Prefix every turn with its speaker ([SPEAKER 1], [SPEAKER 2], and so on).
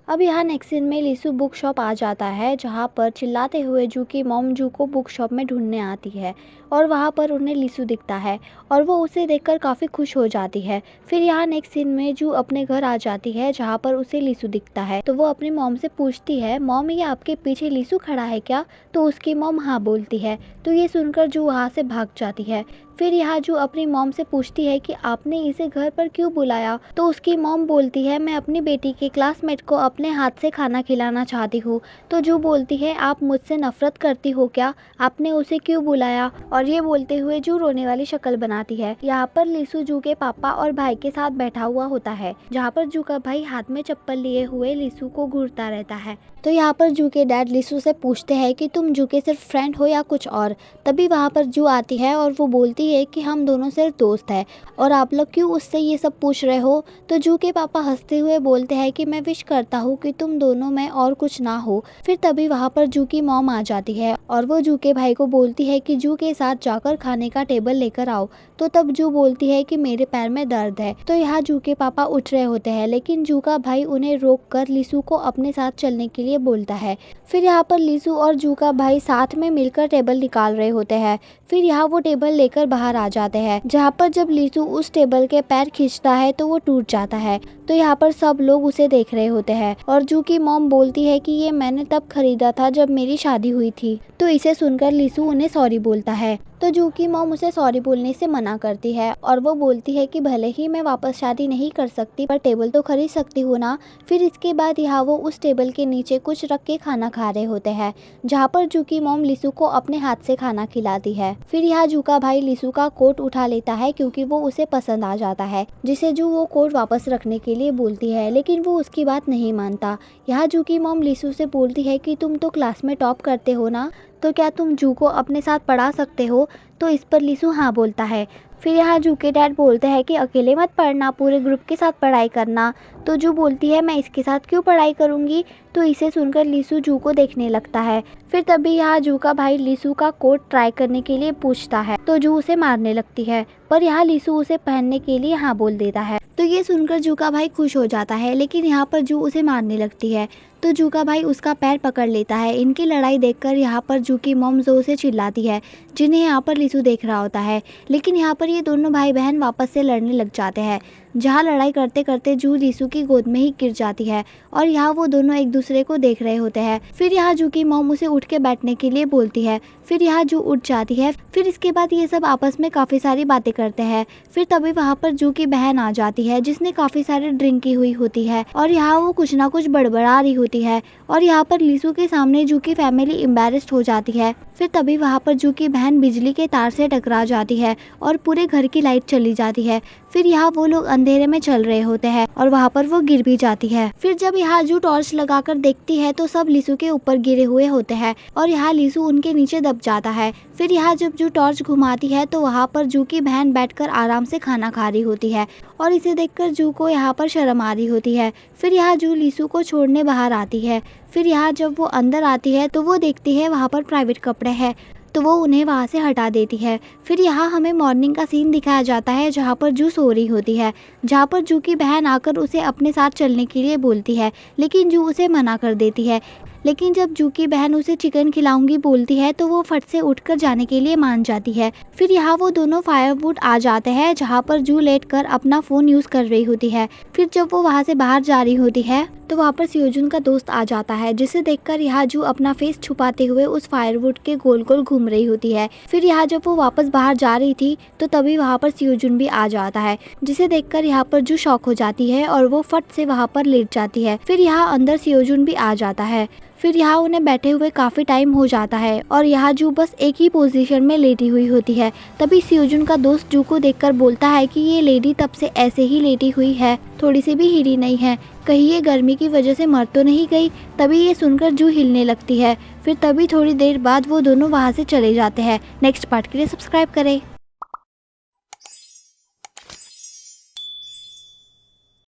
[SPEAKER 1] अब यहाँ next scene में लीसू बुक शॉप आ जाता है, जहाँ पर चिल्लाते हुए जू की मॉम जू को बुक शॉप में ढूंढने आती है और वहाँ पर उन्हें लीसू दिखता है और वो उसे देखकर काफ़ी खुश हो जाती है। फिर यहाँ नेक्स्ट सीन में जू अपने घर आ जाती है, जहाँ पर उसे लीसू दिखता है। तो वो अपनी मॉम से पूछती है, मॉम ये आपके पीछे लीसू खड़ा है क्या? तो उसकी मॉम हाँ बोलती है। तो ये सुनकर जू वहाँ से भाग जाती है। फिर यहाँ जू अपनी मॉम से पूछती है कि आपने इसे घर पर क्यों बुलाया? तो उसकी मॉम बोलती है, मैं अपनी बेटी के क्लासमेट को अपने हाथ से खाना खिलाना चाहती हूँ। तो जू बोलती है, आप मुझसे नफरत करती हो क्या? आपने उसे क्यों बुलाया? और ये बोलते हुए जू रोने वाली शक्ल बनाती है। यहाँ पर लीसू जू के पापा और भाई के साथ बैठा हुआ होता है, जहाँ पर जू का भाई हाथ में चप्पल लिए हुए लीसू को घूरता रहता है। तो यहाँ पर जू के डैड लीसू से पूछते हैं कि तुम जू के सिर्फ फ्रेंड हो या कुछ और? तभी वहाँ पर जू आती है और वो बोलती है कि हम दोनों सिर्फ दोस्त हैं और आप लोग क्यों उससे ये सब पूछ रहे हो? तो जू के पापा हंसते हुए बोलते हैं कि मैं विश करता हूँ कि तुम दोनों में और कुछ ना हो। फिर तभी वहाँ पर जू की मॉम आ जाती है और वो जू के भाई को बोलती है कि जू के साथ जाकर खाने का टेबल लेकर आओ। तो तब जू बोलती है कि मेरे पैर में दर्द है। तो यहाँ जू के पापा उठ रहे होते हैं, लेकिन जू का भाई उन्हें रोक कर लीसू को अपने साथ चलने के लिए बोलता है। फिर यहाँ पर लीसू और जू का भाई साथ में मिलकर टेबल निकाल रहे होते हैं। फिर यहाँ वो टेबल लेकर बाहर आ जाते हैं, जहाँ पर जब लीसू उस टेबल के पैर खींचता है तो वो टूट जाता है। तो यहाँ पर सब लोग उसे देख रहे होते हैं और जू की मॉम बोलती है कि ये मैंने तब खरीदा था जब मेरी शादी हुई थी। तो इसे सुनकर लीसू उन्हें सॉरी बोलता है। तो जू की मॉम उसे सॉरी बोलने से मना करती है और वो बोलती है कि भले ही मैं वापस शादी नहीं कर सकती, पर टेबल तो खरीद सकती हूँ ना। फिर इसके बाद यहाँ वो उस टेबल के नीचे कुछ रख के खाना खा रहे होते हैं, जहाँ पर जू की मॉम लीसू को अपने हाथ से खाना खिलाती है। फिर यहाँ जू का भाई लीसू का कोट उठा लेता है क्योंकि वो उसे पसंद आ जाता है, जिसे जू वो कोट वापस रखने के लिए बोलती है, लेकिन वो उसकी बात नहीं मानता। यहाँ जू की मॉम लीसू से बोलती है कि तुम तो क्लास में टॉप करते हो ना, तो क्या तुम जू को अपने साथ पढ़ा सकते हो? तो इस पर लीसू हाँ बोलता है। फिर यहाँ जू के डैड बोलते हैं कि अकेले मत पढ़ना, पूरे ग्रुप के साथ पढ़ाई करना। तो जू बोलती है, मैं इसके साथ क्यों पढ़ाई करूँगी? तो इसे सुनकर लीसू जू को देखने लगता है। फिर तभी यहाँ जू का भाई लीसू का कोट ट्राई करने के लिए पूछता है, तो जू उसे मारने लगती है, पर यहाँ लीसू उसे पहनने के लिए हाँ बोल देता है। तो ये सुनकर जू का भाई खुश हो जाता है, लेकिन यहाँ पर जू उसे मारने लगती है। तो जू का भाई उसका पैर पकड़ लेता है। इनकी लड़ाई देखकर यहाँ पर जू की मॉम जोर से चिल्लाती है, जिन्हें यहाँ पर लीसू देख रहा होता है। लेकिन यहाँ पर ये दोनों भाई बहन वापस से लड़ने लग जाते हैं, जहाँ लड़ाई करते करते जू लीसू की गोद में ही गिर जाती है और यहाँ वो दोनों एक दूसरे को देख रहे होते हैं। फिर यहाँ जू की मॉम उसे उठ के बैठने के लिए बोलती है। फिर यहाँ जू उठ जाती है। फिर इसके बाद ये सब आपस में काफ़ी सारी बातें करते हैं। फिर तभी वहाँ पर जू की बहन आ जाती है, जिसने काफ़ी सारी ड्रिंक की हुई होती है और यहाँ वो कुछ ना कुछ बड़बड़ा रही होती है और यहाँ पर लीसू के सामने जू की फैमिली एम्बैरेस्ड हो जाती है। फिर तभी वहाँ पर जू की बहन बिजली के तार से टकरा जाती है और पूरे घर की लाइट चली जाती है। फिर यहाँ वो लोग अंधेरे में चल रहे होते हैं और वहाँ पर वो गिर भी जाती है। फिर जब यहाँ जू टॉर्च लगाकर देखती है तो सब लीसू के ऊपर गिरे हुए होते हैं और यहाँ लीसू उनके नीचे दब जाता है। फिर यहाँ जब जू टॉर्च घुमाती है तो वहाँ पर जू की बहन बैठकर आराम से खाना खा रही होती है और इसे देखकर जू को यहाँ पर शर्म आ रही होती है। फिर यहाँ जू लीसू को छोड़ने बाहर आती है। फिर यहाँ जब वो अंदर आती है तो वो देखती है वहाँ पर प्राइवेट कपड़े हैं, तो वो उन्हें वहाँ से हटा देती है। फिर यहाँ हमें मॉर्निंग का सीन दिखाया जाता है, जहाँ पर जू सो रही होती है, जहाँ पर जू की बहन आकर उसे अपने साथ चलने के लिए बोलती है, लेकिन जू उसे मना कर देती है। लेकिन जब जू की बहन उसे चिकन खिलाऊंगी बोलती है तो वो फट से उठकर जाने के लिए मान जाती है। फिर यहाँ वो दोनों फायरवुड आ जाते हैं, जहाँ पर जू लेटकर अपना फ़ोन यूज़ कर रही होती है। फिर जब वो वहाँ से बाहर जा रही होती है तो वहाँ पर सियोजुन का दोस्त आ जाता है, जिसे देखकर यहाँ जू अपना फेस छुपाते हुए उस फायरवुड के गोल गोल घूम रही होती है। फिर यहाँ जब वो वापस बाहर जा रही थी तो तभी वहाँ पर सियोजुन भी आ जाता है, जिसे देखकर यहाँ पर जू शॉक हो जाती है और वो फट से वहाँ पर लेट जाती है। फिर यहाँ अंदर सियोजुन भी आ जाता है। फिर यहाँ उन्हें बैठे हुए काफ़ी टाइम हो जाता है और यहाँ जू बस एक ही पोजीशन में लेटी हुई होती है। तभी सियोजुन का दोस्त जू को देखकर बोलता है कि ये लेडी तब से ऐसे ही लेटी हुई है, थोड़ी सी भी हिली नहीं है, कहीं ये गर्मी की वजह से मर तो नहीं गई। तभी ये सुनकर जू हिलने लगती है। फिर तभी थोड़ी देर बाद वो दोनों वहाँ से चले जाते हैं। नेक्स्ट पार्ट के लिए सब्सक्राइब करें।